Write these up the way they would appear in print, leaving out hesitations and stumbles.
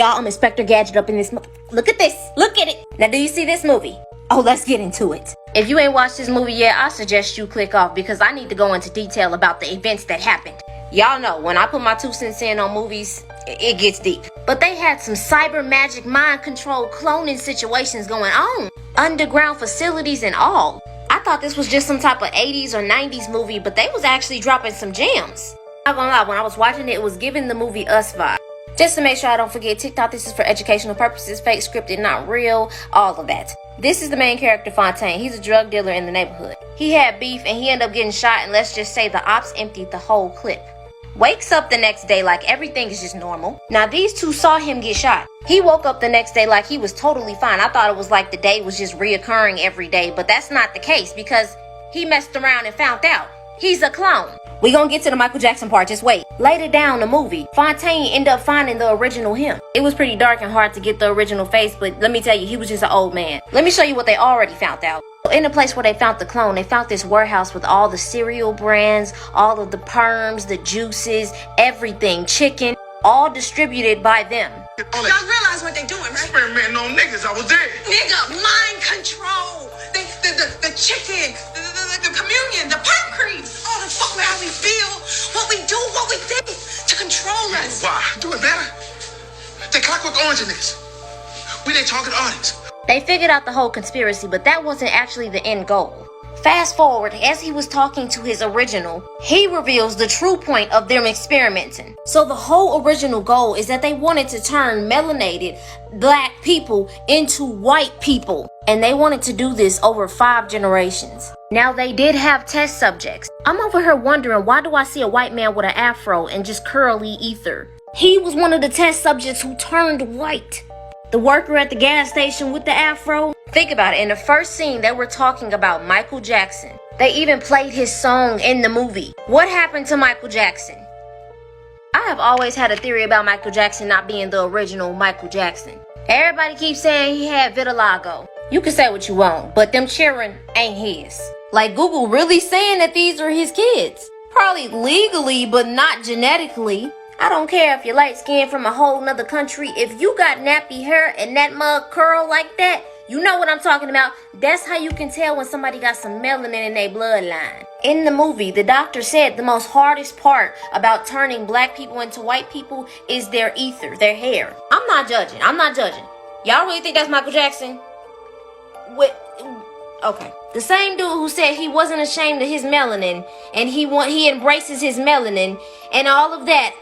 y'all, I'm Inspector Gadget up in this Look at this. Look at it. Now, do you see this movie? Oh, let's get into it. If you ain't watched this movie yet, I suggest you click off because I need to go into detail about the events that happened. Y'all know, when I put my 2 cents in on movies, it gets deep. But they had some cyber magic mind control cloning situations going on. Underground facilities and all. I thought this was just some type of 80s or 90s movie, but they was actually dropping some gems. Not gonna lie, when I was watching it, it was giving the movie Us vibe. Just to make sure I don't forget, TikTok, this is for educational purposes, fake, scripted, not real, all of that. This is the main character, Fontaine. He's a drug dealer in the neighborhood. He had beef and he ended up getting shot, and let's just say the ops emptied the whole clip. Wakes up the next day like everything is just normal. Now these two saw him get shot. He woke up the next day like he was totally fine. I thought it was like the day was just reoccurring every day, but that's not the case because he messed around and found out he's a clone. We gonna get to the Michael Jackson part, just wait. Later down the movie, Fontaine ended up finding the original him. It was pretty dark and hard to get the original face, but let me tell you, he was just an old man. Let me show you what they already found out. In the place where they found the clone, they found this warehouse with all the cereal brands, all of the perms, the juices, everything, chicken, all distributed by them. Y'all realize what they doing, right? Experimenting on niggas, I was there. Nigga, mind control. The chicken, the communion, the perm cream. All the fuck with how we feel, what we do, what we think to control us. Why? Do it better. They Clockwork Orange in this. We their target audience. They figured out the whole conspiracy, but that wasn't actually the end goal. Fast forward, as he was talking to his original, he reveals the true point of them experimenting. So the whole original goal is that they wanted to turn melanated black people into white people. And they wanted to do this over 5 generations. Now they did have test subjects. I'm over here wondering, why do I see a white man with an afro and just curly ether? He was one of the test subjects who turned white. The worker at the gas station with the afro. Think about it, in the first scene they were talking about Michael Jackson. They even played his song in the movie. What happened to Michael Jackson? I have always had a theory about Michael Jackson not being the original Michael Jackson. Everybody keeps saying he had vitiligo. You can say what you want, but them children ain't his. Like Google really saying that these are his kids. Probably legally, but not genetically. I don't care if you're light skinned from a whole nother country. If you got nappy hair and that mug curl like that, you know what I'm talking about. That's how you can tell when somebody got some melanin in their bloodline. In the movie, the doctor said the most hardest part about turning black people into white people is their ether, their hair. I'm not judging. Y'all really think that's Michael Jackson? Okay. The same dude who said he wasn't ashamed of his melanin and he embraces his melanin and all of that,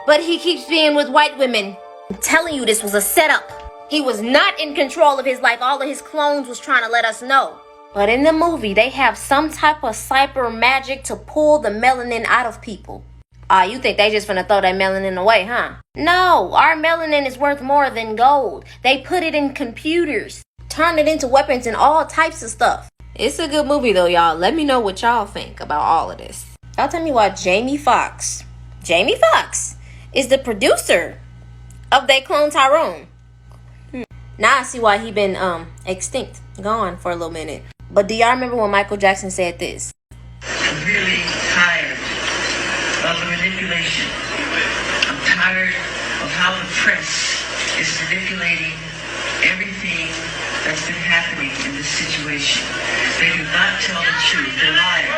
but he keeps being with white women. I'm telling you, this was a setup. He was not in control of his life. All of his clones was trying to let us know. But in the movie, they have some type of cyber magic to pull the melanin out of people. You think they just finna throw that melanin away, huh? No, our melanin is worth more than gold. They put it in computers, turn it into weapons and all types of stuff. It's a good movie though, y'all. Let me know what y'all think about all of this. Y'all tell me why Jamie Foxx is the producer of They Clone Tyrone. Now I see why he been extinct, gone for a little minute. But do y'all remember when Michael Jackson said this? I'm really tired of the manipulation. I'm tired of how the press is manipulating everything that's been happening in this situation. They do not tell the truth. They're liars.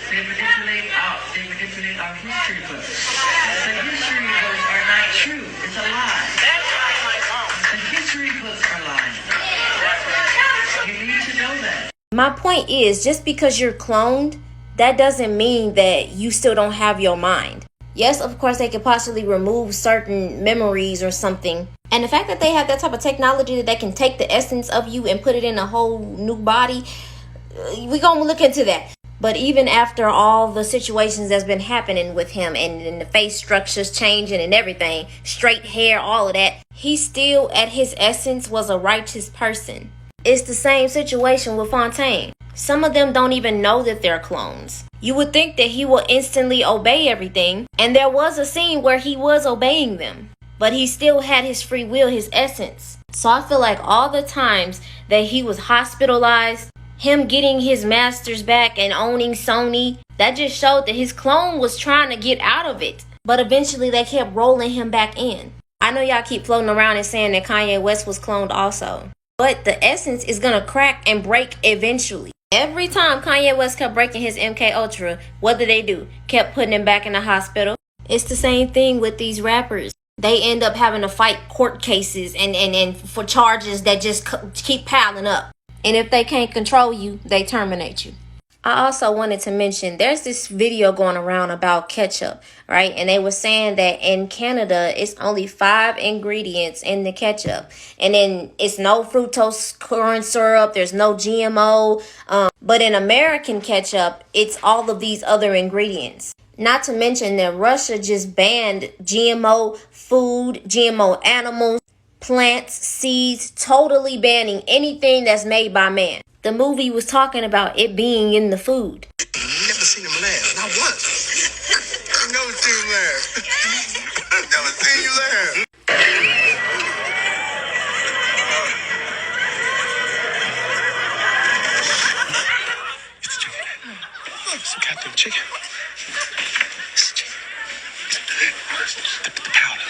They manipulate our history books. The history books are not true. It's a lie. The history books are lying. You need to know that. My point is, just because you're cloned, that doesn't mean that you still don't have your mind. Yes, of course, they could possibly remove certain memories or something. And the fact that they have that type of technology that they can take the essence of you and put it in a whole new body, we're going to look into that. But even after all the situations that's been happening with him and the face structures changing and everything, straight hair, all of that, he still at his essence was a righteous person. It's the same situation with Fontaine. Some of them don't even know that they're clones. You would think that he will instantly obey everything, and there was a scene where he was obeying them, but he still had his free will, his essence. So I feel like all the times that he was hospitalized, Him getting his masters back and owning Sony, that just showed that his clone was trying to get out of it. But eventually they kept rolling him back in. I know y'all keep floating around and saying that Kanye West was cloned also. But the essence is gonna crack and break eventually. Every time Kanye West kept breaking his MK Ultra, what did they do? Kept putting him back in the hospital. It's the same thing with these rappers. They end up having to fight court cases and for charges that just keep piling up. And if they can't control you, they terminate you. I also wanted to mention, there's this video going around about ketchup, right? And they were saying that in Canada, it's only 5 ingredients in the ketchup. And then it's no fructose corn syrup, there's no GMO. But in American ketchup, it's all of these other ingredients. Not to mention that Russia just banned GMO food, GMO animals, plants, seeds, totally banning anything that's made by man. The movie was talking about it being in the food. Never seen him laugh, not once. I've never seen him laugh. I've never seen you laugh. It's the chicken. It's the Captain Chicken. It's the chicken. The powder.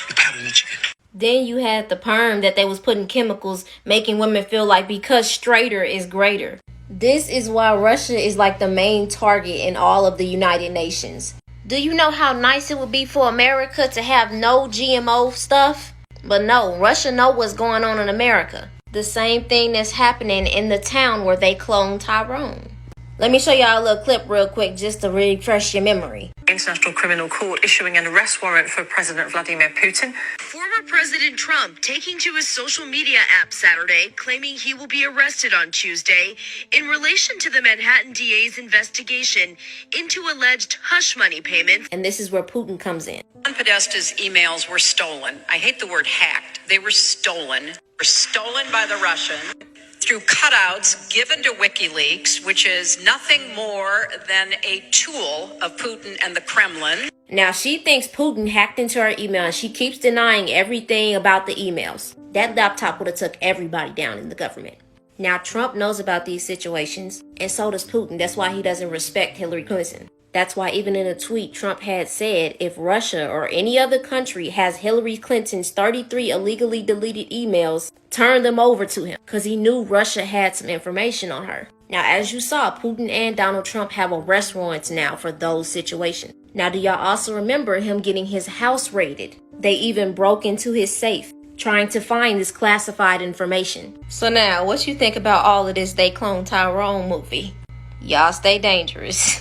The powder in the chicken. Then you had the perm that they was putting chemicals, making women feel like because straighter is greater. This is why Russia is like the main target in all of the United Nations. Do you know how nice it would be for America to have no GMO stuff? But no, Russia know what's going on in America. The same thing that's happening in the town where they cloned Tyrone. Let me show y'all a little clip real quick just to refresh your memory. International Criminal Court issuing an arrest warrant for President Vladimir Putin. Former President Trump taking to his social media app Saturday, claiming he will be arrested on Tuesday in relation to the Manhattan DA's investigation into alleged hush money payments. And this is where Putin comes in. Podesta's emails were stolen. I hate the word hacked. They were stolen. Were stolen by the Russians through cutouts given to WikiLeaks, which is nothing more than a tool of Putin and the Kremlin. Now, she thinks Putin hacked into her email and she keeps denying everything about the emails. That laptop would have took everybody down in the government. Now, Trump knows about these situations, and so does Putin. That's why he doesn't respect Hillary Clinton. That's why even in a tweet, Trump had said if Russia or any other country has Hillary Clinton's 33 illegally deleted emails, turn them over to him, because he knew Russia had some information on her. Now, as you saw, Putin and Donald Trump have arrest warrants now for those situations. Now, do y'all also remember him getting his house raided? They even broke into his safe, trying to find this classified information. So now, what you think about all of this They Cloned Tyrone movie? Y'all stay dangerous.